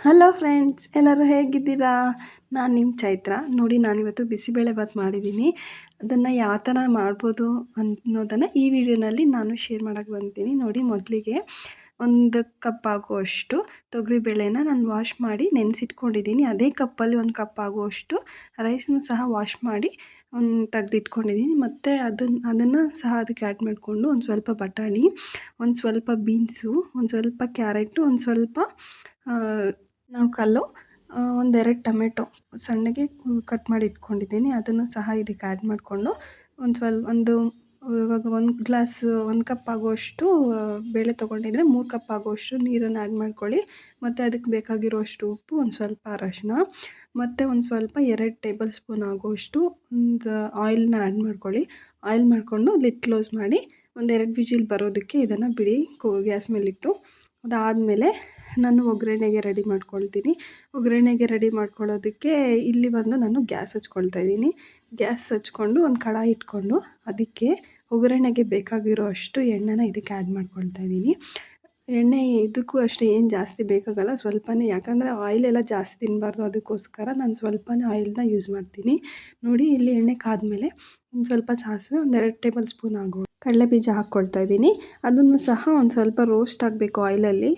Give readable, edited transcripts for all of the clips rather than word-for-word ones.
Hello friends, ಎಲ್ಲರೂ ಹೇಗಿದ್ದೀರಾ? ನಾನು ನಿಮ್ಮ ಚೈತ್ರ. ನೋಡಿ, ನಾನಿವತ್ತು ಬಿಸಿಬೇಳೆಭಾತ್ ಮಾಡಿದ್ದೀನಿ. ಅದನ್ನು ಯಾವ ಥರ ಮಾಡ್ಬೋದು ಅನ್ನೋದನ್ನು ಈ ವಿಡಿಯೋನಲ್ಲಿ ನಾನು ಶೇರ್ ಮಾಡೋಕ್ಕೆ ಬಂದಿದ್ದೀನಿ. ನೋಡಿ, ಮೊದಲಿಗೆ 1 ಕಪ್ ಆಗುವಷ್ಟು ತೊಗರಿಬೇಳೆನ ನಾನು ವಾಶ್ ಮಾಡಿ ನೆನೆಸಿಟ್ಕೊಂಡಿದ್ದೀನಿ. ಅದೇ ಕಪ್ಪಲ್ಲಿ 1 ಕಪ್ ಆಗುವಷ್ಟು ರೈಸನ್ನು ಸಹ ವಾಶ್ ಮಾಡಿ ತೆಗೆದಿಟ್ಕೊಂಡಿದ್ದೀನಿ. ಮತ್ತು ಅದನ್ನು ಸಹ ಅದಕ್ಕೆ ಆ್ಯಡ್ ಮಾಡಿಕೊಂಡು ಒಂದು ಸ್ವಲ್ಪ ಬಟಾಣಿ, ಒಂದು ಸ್ವಲ್ಪ ಬೀನ್ಸು, ಒಂದು ಸ್ವಲ್ಪ ಕ್ಯಾರೆಟು, ಒಂದು ಸ್ವಲ್ಪ ನೌಕಲ್ಲು, 1-2 ಟೊಮೆಟೊ ಸಣ್ಣಗೆ ಕಟ್ ಮಾಡಿ ಇಟ್ಕೊಂಡಿದ್ದೀನಿ. ಅದನ್ನು ಸಹ ಇದಕ್ಕೆ ಆ್ಯಡ್ ಮಾಡಿಕೊಂಡು ಇವಾಗ 1 ಕಪ್ ಆಗುವಷ್ಟು ಬೇಳೆ ತೊಗೊಂಡಿದ್ರೆ 3 ಕಪ್ ಆಗುವಷ್ಟು ನೀರನ್ನು ಆ್ಯಡ್ ಮಾಡ್ಕೊಳ್ಳಿ. ಮತ್ತು ಅದಕ್ಕೆ ಬೇಕಾಗಿರುವಷ್ಟು ಉಪ್ಪು, ಒಂದು ಸ್ವಲ್ಪ ಅರಶಿನ, ಮತ್ತು ಒಂದು ಸ್ವಲ್ಪ 2 ಟೇಬಲ್ ಸ್ಪೂನ್ ಆಗುವಷ್ಟು ಆಯಿಲ್ನ ಆ್ಯಡ್ ಮಾಡ್ಕೊಳ್ಳಿ. ಆಯಿಲ್ ಮಾಡಿಕೊಂಡು ಲಿಡ್ ಕ್ಲೋಸ್ ಮಾಡಿ 1-2 ವಿಜಿಲ್ ಬರೋದಕ್ಕೆ ಇದನ್ನು ಬಿಡಿ ಗ್ಯಾಸ್ ಮೇಲಿಟ್ಟು. ಅದಾದಮೇಲೆ ನಾನು ಒಗ್ಗರಣೆಗೆ ರೆಡಿ ಮಾಡ್ಕೊಳ್ತೀನಿ. ಒಗ್ಗರಣೆಗೆ ರೆಡಿ ಮಾಡ್ಕೊಳ್ಳೋದಕ್ಕೆ ಇಲ್ಲಿ ಬಂದು ನಾನು ಗ್ಯಾಸ್ ಹಚ್ಕೊಳ್ತಾ ಇದ್ದೀನಿ. ಗ್ಯಾಸ್ ಹಚ್ಕೊಂಡು ಒಂದು ಕಡಾಯಿ ಇಟ್ಕೊಂಡು ಅದಕ್ಕೆ ಒಗ್ಗರಣೆಗೆ ಬೇಕಾಗಿರೋ ಅಷ್ಟು ಎಣ್ಣೆನ ಇದಕ್ಕೆ ಆ್ಯಡ್ ಮಾಡ್ಕೊಳ್ತಾ ಇದ್ದೀನಿ. ಎಣ್ಣೆ ಇದಕ್ಕೂ ಅಷ್ಟೇ ಏನು ಜಾಸ್ತಿ ಬೇಕಾಗಲ್ಲ, ಸ್ವಲ್ಪನೇ. ಯಾಕಂದರೆ ಆಯಿಲೆಲ್ಲ ಜಾಸ್ತಿ ತಿನ್ನಬಾರ್ದು, ಅದಕ್ಕೋಸ್ಕರ ನಾನು ಸ್ವಲ್ಪನೇ ಆಯಿಲ್ನ ಯೂಸ್ ಮಾಡ್ತೀನಿ. ನೋಡಿ, ಇಲ್ಲಿ ಎಣ್ಣೆ ಕಾದ್ಮೇಲೆ ಒಂದು ಸ್ವಲ್ಪ ಸಾಸಿವೆ, 1-2 ಟೇಬಲ್ ಸ್ಪೂನ್ ಆಗೋ ಕಡಲೆಬೀಜ ಹಾಕ್ಕೊಳ್ತಾ ಇದ್ದೀನಿ. ಅದನ್ನು ಸಹ ಒಂದು ಸ್ವಲ್ಪ ರೋಸ್ಟ್ ಆಗಬೇಕು ಆಯಿಲಲ್ಲಿ.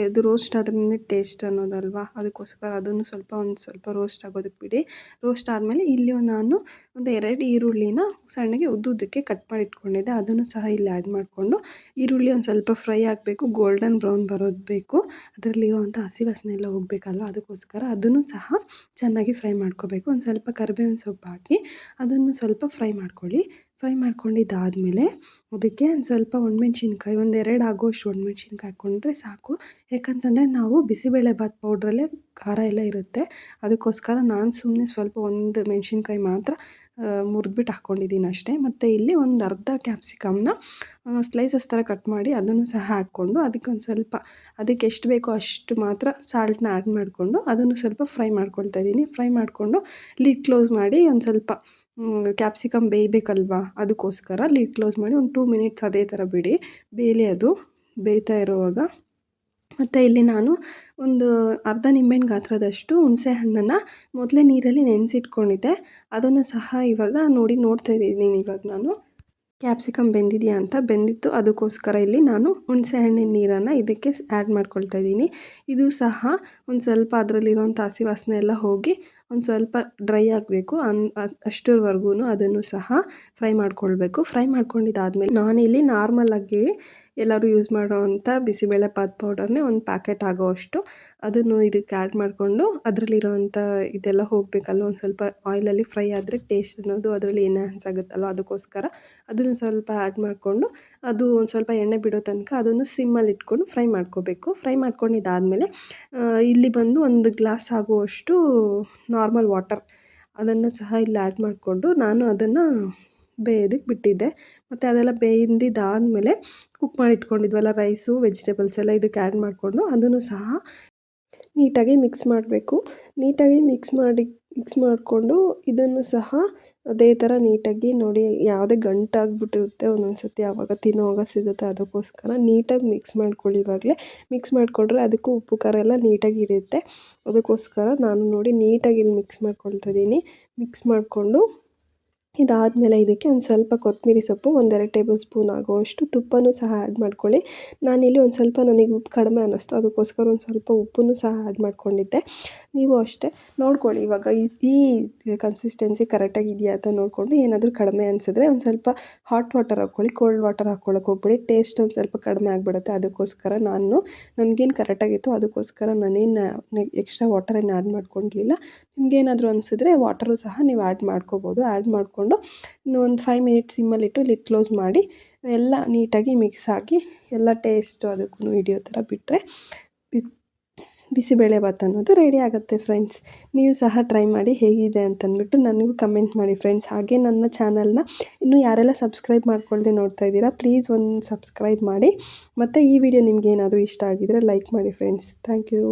ಅದು ರೋಸ್ಟ್ ಆದ್ರೇ ಟೇಸ್ಟ್ ಅನ್ನೋದಲ್ವಾ, ಅದಕ್ಕೋಸ್ಕರ ಅದನ್ನು ಒಂದು ಸ್ವಲ್ಪ ರೋಸ್ಟ್ ಆಗೋದಕ್ಕೆ ಬಿಡಿ. ರೋಸ್ಟ್ ಆದಮೇಲೆ ಇಲ್ಲಿ ನಾನು 1-2 ಈರುಳ್ಳಿನ ಸಣ್ಣಗೆ ಉದ್ದುದ್ದಕ್ಕೆ ಕಟ್ ಮಾಡಿ ಇಟ್ಕೊಂಡಿದ್ದೆ. ಅದನ್ನು ಸಹ ಇಲ್ಲಿ ಆ್ಯಡ್ ಮಾಡಿಕೊಂಡು ಈರುಳ್ಳಿ ಒಂದು ಸ್ವಲ್ಪ ಫ್ರೈ ಆಗಬೇಕು, ಗೋಲ್ಡನ್ ಬ್ರೌನ್ ಬರೋದು ಬೇಕು. ಅದರಲ್ಲಿರುವಂಥ ಹಸಿ ವಾಸನೆ ಎಲ್ಲ ಹೋಗಬೇಕಲ್ವ, ಅದಕ್ಕೋಸ್ಕರ ಅದನ್ನು ಸಹ ಚೆನ್ನಾಗಿ ಫ್ರೈ ಮಾಡ್ಕೋಬೇಕು. ಒಂದು ಸ್ವಲ್ಪ ಕರಿಬೇವಿನ ಸೊಪ್ಪು ಹಾಕಿ ಅದನ್ನು ಸ್ವಲ್ಪ ಫ್ರೈ ಮಾಡ್ಕೊಳ್ಳಿ. ಫ್ರೈ ಮಾಡ್ಕೊಂಡಿದ್ದಾದಮೇಲೆ ಅದಕ್ಕೆ ಒಂದು ಸ್ವಲ್ಪ ಒಣಮೆಣ್ಸಿನ್ಕಾಯಿ, 1-2 ಆಗುವಷ್ಟು ಒಣಮೆಣ್ಸಿನ್ಕಾಯಿ ಹಾಕ್ಕೊಂಡ್ರೆ ಸಾಕು. ಯಾಕಂತಂದರೆ ನಾವು ಬಿಸಿಬೇಳೆಭಾತ್ ಪೌಡ್ರಲ್ಲೇ ಖಾರ ಎಲ್ಲ ಇರುತ್ತೆ, ಅದಕ್ಕೋಸ್ಕರ ನಾನು ಸುಮ್ಮನೆ ಸ್ವಲ್ಪ 1 ಮೆಣಸಿನ್ಕಾಯಿ ಮಾತ್ರ ಮುರಿದ್ಬಿಟ್ಟು ಹಾಕ್ಕೊಂಡಿದ್ದೀನಿ ಅಷ್ಟೇ. ಮತ್ತು ಇಲ್ಲಿ ಒಂದು ಅರ್ಧ ಕ್ಯಾಪ್ಸಿಕಮ್ನ ಸ್ಲೈಸಸ್ ಥರ ಕಟ್ ಮಾಡಿ ಅದನ್ನು ಸಹ ಹಾಕ್ಕೊಂಡು ಅದಕ್ಕೆ ಎಷ್ಟು ಬೇಕೋ ಅಷ್ಟು ಮಾತ್ರ ಸಾಲ್ಟ್ನ ಆ್ಯಡ್ ಮಾಡಿಕೊಂಡು ಅದನ್ನು ಸ್ವಲ್ಪ ಫ್ರೈ ಮಾಡ್ಕೊಳ್ತಾ ಇದ್ದೀನಿ. ಫ್ರೈ ಮಾಡಿಕೊಂಡು ಲಿಡ್ ಕ್ಲೋಸ್ ಮಾಡಿ ಒಂದು ಸ್ವಲ್ಪ ಕ್ಯಾಪ್ಸಿಕಮ್ ಬೇಯಬೇಕಲ್ವಾ, ಅದಕ್ಕೋಸ್ಕರ ಲಿಡ್ ಕ್ಲೋಸ್ ಮಾಡಿ ಒಂದು 2 ಮಿನಿಟ್ಸ್ ಅದೇ ಥರ ಬಿಡಿ, ಬೇಯಲಿ. ಅದು ಬೇಯ್ತಾ ಇರೋವಾಗ ಮತ್ತು ಇಲ್ಲಿ ನಾನು ಒಂದು ಅರ್ಧ ನಿಂಬೆಹಣ್ಣು ಗಾತ್ರದಷ್ಟು ಹುಣಸೆ ಹಣ್ಣನ್ನು ಮೊದಲೇ ನೀರಲ್ಲಿ ನೆನೆಸಿಟ್ಕೊಂಡಿದ್ದೆ. ಅದನ್ನು ಸಹ ಇವಾಗ ನೋಡ್ತಾ ಇದ್ದೀನಿ. ಇವಾಗ ನಾನು ಕ್ಯಾಪ್ಸಿಕಮ್ ಬೆಂದಿದೆಯಾ ಅಂತ. ಬೆಂದಿತ್ತು, ಅದಕ್ಕೋಸ್ಕರ ಇಲ್ಲಿ ನಾನು ಹುಣಸೆ ಹಣ್ಣಿನ ನೀರನ್ನು ಇದಕ್ಕೆ ಆ್ಯಡ್ ಮಾಡ್ಕೊಳ್ತಾ ಇದ್ದೀನಿ. ಇದು ಸಹ ಒಂದು ಸ್ವಲ್ಪ ಅದರಲ್ಲಿರುವಂಥ ಹಸಿ ವಾಸನೆ ಎಲ್ಲ ಹೋಗಿ ಒಂದು ಸ್ವಲ್ಪ ಡ್ರೈ ಆಗಬೇಕು. ಅಷ್ಟರವರೆಗೂ ಅದನ್ನು ಸಹ ಫ್ರೈ ಮಾಡ್ಕೊಳ್ಬೇಕು. ಫ್ರೈ ಮಾಡ್ಕೊಂಡಿದ್ದಾದಮೇಲೆ ನಾನಿಲ್ಲಿ ನಾರ್ಮಲಾಗಿ ಎಲ್ಲರೂ ಯೂಸ್ ಮಾಡೋವಂಥ ಬಿಸಿಬೇಳೆಭಾತ್ ಪೌಡರ್ನೇ ಒಂದು ಪ್ಯಾಕೆಟ್ ಆಗೋವಷ್ಟು ಅದನ್ನು ಇದಕ್ಕೆ ಆ್ಯಡ್ ಮಾಡಿಕೊಂಡು ಅದರಲ್ಲಿರೋವಂಥ ಇದೆಲ್ಲ ಹೋಗಬೇಕಲ್ಲ, ಒಂದು ಸ್ವಲ್ಪ ಆಯಿಲಲ್ಲಿ ಫ್ರೈ ಆದರೆ ಟೇಸ್ಟ್ ಅನ್ನೋದು ಅದರಲ್ಲಿ ಎನ್ಹಾನ್ಸ್ ಆಗುತ್ತಲ್ವ, ಅದಕ್ಕೋಸ್ಕರ ಅದನ್ನು ಸ್ವಲ್ಪ ಆ್ಯಡ್ ಮಾಡಿಕೊಂಡು ಅದು ಒಂದು ಸ್ವಲ್ಪ ಎಣ್ಣೆ ಬಿಡೋ ತನಕ ಅದನ್ನು ಸಿಮ್ಮಲ್ಲಿ ಇಟ್ಕೊಂಡು ಫ್ರೈ ಮಾಡ್ಕೋಬೇಕು. ಫ್ರೈ ಮಾಡ್ಕೊಂಡಿದ್ದಾದಮೇಲೆ ಇಲ್ಲಿ ಬಂದು 1 ಗ್ಲಾಸ್ ಆಗುವಷ್ಟು ನಾರ್ಮಲ್ ವಾಟರ್ ಅದನ್ನು ಸಹ ಇಲ್ಲಿ ಆ್ಯಡ್ ಮಾಡಿಕೊಂಡು ನಾನು ಅದನ್ನು ಬೇಯೋದಕ್ಕೆ ಬಿಟ್ಟಿದ್ದೆ. ಮತ್ತು ಅದೆಲ್ಲ ಬೆಂದಿದ್ದಾದಮೇಲೆ ಕುಕ್ ಮಾಡಿ ಇಟ್ಕೊಂಡಿದ್ವಲ್ಲ ರೈಸು, ವೆಜಿಟೇಬಲ್ಸ್ ಎಲ್ಲ ಇದಕ್ಕೆ ಆ್ಯಡ್ ಮಾಡಿಕೊಂಡು ಅದನ್ನು ಸಹ ನೀಟಾಗಿ ಮಿಕ್ಸ್ ಮಾಡಬೇಕು. ನೀಟಾಗಿ ಮಿಕ್ಸ್ ಮಾಡಿಕೊಂಡು ಇದನ್ನು ಸಹ ಅದೇ ಥರ ನೀಟಾಗಿ ನೋಡಿ, ಯಾವುದೇ ಗಂಟಾಗ್ಬಿಟ್ಟಿರುತ್ತೆ ಒಂದೊಂದು ಸತಿ, ಆವಾಗ ತಿನ್ನೋವಾಗ ಸಿಗುತ್ತೆ. ಅದಕ್ಕೋಸ್ಕರ ನೀಟಾಗಿ ಮಿಕ್ಸ್ ಮಾಡ್ಕೊಳ್ಳಿ. ಇವಾಗಲೇ ಮಿಕ್ಸ್ ಮಾಡಿಕೊಂಡ್ರೆ ಅದಕ್ಕೂ ಉಪ್ಪು ಖಾರ ಎಲ್ಲ ನೀಟಾಗಿ ಹಿಡಿಯುತ್ತೆ. ಅದಕ್ಕೋಸ್ಕರ ನಾನು ನೋಡಿ ನೀಟಾಗಿ ಇಲ್ಲಿ ಮಿಕ್ಸ್ ಮಾಡ್ಕೊಳ್ತಾ ಇದ್ದೀನಿ. ಮಿಕ್ಸ್ ಮಾಡಿಕೊಂಡು ಇದಾದಮೇಲೆ ಇದಕ್ಕೆ ಒಂದು ಸ್ವಲ್ಪ ಕೊತ್ತಂಬರಿ ಸೊಪ್ಪು, 1-2 ಟೇಬಲ್ ಸ್ಪೂನ್ ಆಗುವಷ್ಟು ತುಪ್ಪನೂ ಸಹ ಆ್ಯಡ್ ಮಾಡ್ಕೊಳ್ಳಿ. ನಾನಿಲ್ಲಿ ಒಂದು ಸ್ವಲ್ಪ ನನಗೆ ಉಪ್ಪು ಕಡಿಮೆ ಅನ್ನಿಸ್ತು, ಅದಕ್ಕೋಸ್ಕರ ಒಂದು ಸ್ವಲ್ಪ ಉಪ್ಪನ್ನು ಸಹ ಆ್ಯಡ್ ಮಾಡ್ಕೊಂಡಿದ್ದೆ. ನೀವು ಅಷ್ಟೇ ನೋಡ್ಕೊಳ್ಳಿ. ಇವಾಗ ಈ ಕನ್ಸಿಸ್ಟೆನ್ಸಿ ಕರೆಕ್ಟಾಗಿ ಇದೆಯಾ ಅಂತ ನೋಡಿಕೊಂಡು ಏನಾದರೂ ಕಡಿಮೆ ಅನಿಸಿದ್ರೆ ಒಂದು ಸ್ವಲ್ಪ ಹಾಟ್ ವಾಟರ್ ಹಾಕ್ಕೊಳ್ಳಿ. ಕೋಲ್ಡ್ ವಾಟರ್ ಹಾಕ್ಕೊಳ್ಳೋಕೆ ಹೋಗ್ಬೇಡಿ, ಟೇಸ್ಟ್ ಒಂದು ಸ್ವಲ್ಪ ಕಡಿಮೆ ಆಗಿಬಿಡುತ್ತೆ. ಅದಕ್ಕೋಸ್ಕರ ನನಗೇನು ಕರೆಕ್ಟಾಗಿತ್ತು, ಅದಕ್ಕೋಸ್ಕರ ನಾನೇನು ಎಕ್ಸ್ಟ್ರಾ ವಾಟರೇನು ಆ್ಯಡ್ ಮಾಡ್ಕೊಂಡಿರಲಿಲ್ಲ. ನಿಮಗೇನಾದರೂ ಅನಿಸಿದ್ರೆ ವಾಟರು ಸಹ ನೀವು ಆ್ಯಡ್ ಮಾಡ್ಕೋಬೋದು. ಆ್ಯಡ್ ಮಾಡಿಕೊಂಡು ಒಂದು 5 ಮಿನಿಟ್ಸ್ ಸಿಮ್ಮಲ್ಲಿಟ್ಟು ಲಿಡ್ ಕ್ಲೋಸ್ ಮಾಡಿ ಎಲ್ಲ ನೀಟಾಗಿ ಮಿಕ್ಸ್ ಆಗಿ ಎಲ್ಲ ಟೇಸ್ಟು ಅದಕ್ಕೂ ಹಿಡಿಯೋ ಥರ ಬಿಟ್ಟರೆ ಬಿಸಿಬೇಳೆಭಾತ್ ಅನ್ನೋದು ರೆಡಿ ಆಗುತ್ತೆ ಫ್ರೆಂಡ್ಸ್. ನೀವು ಸಹ ಟ್ರೈ ಮಾಡಿ ಹೇಗಿದೆ ಅಂತಂದ್ಬಿಟ್ಟು ನನಗೂ ಕಮೆಂಟ್ ಮಾಡಿ ಫ್ರೆಂಡ್ಸ್. ಹಾಗೆ ನನ್ನ ಚಾನಲ್ನ ಇನ್ನೂ ಯಾರೆಲ್ಲ ಸಬ್ಸ್ಕ್ರೈಬ್ ಮಾಡ್ಕೊಳ್ಳದೆ ನೋಡ್ತಾ ಇದ್ದೀರಾ, ಪ್ಲೀಸ್ ಒಂದು ಸಬ್ಸ್ಕ್ರೈಬ್ ಮಾಡಿ. ಮತ್ತು ಈ ವಿಡಿಯೋ ನಿಮಗೇನಾದರೂ ಇಷ್ಟ ಆಗಿದರೆ ಲೈಕ್ ಮಾಡಿ ಫ್ರೆಂಡ್ಸ್. Thank you.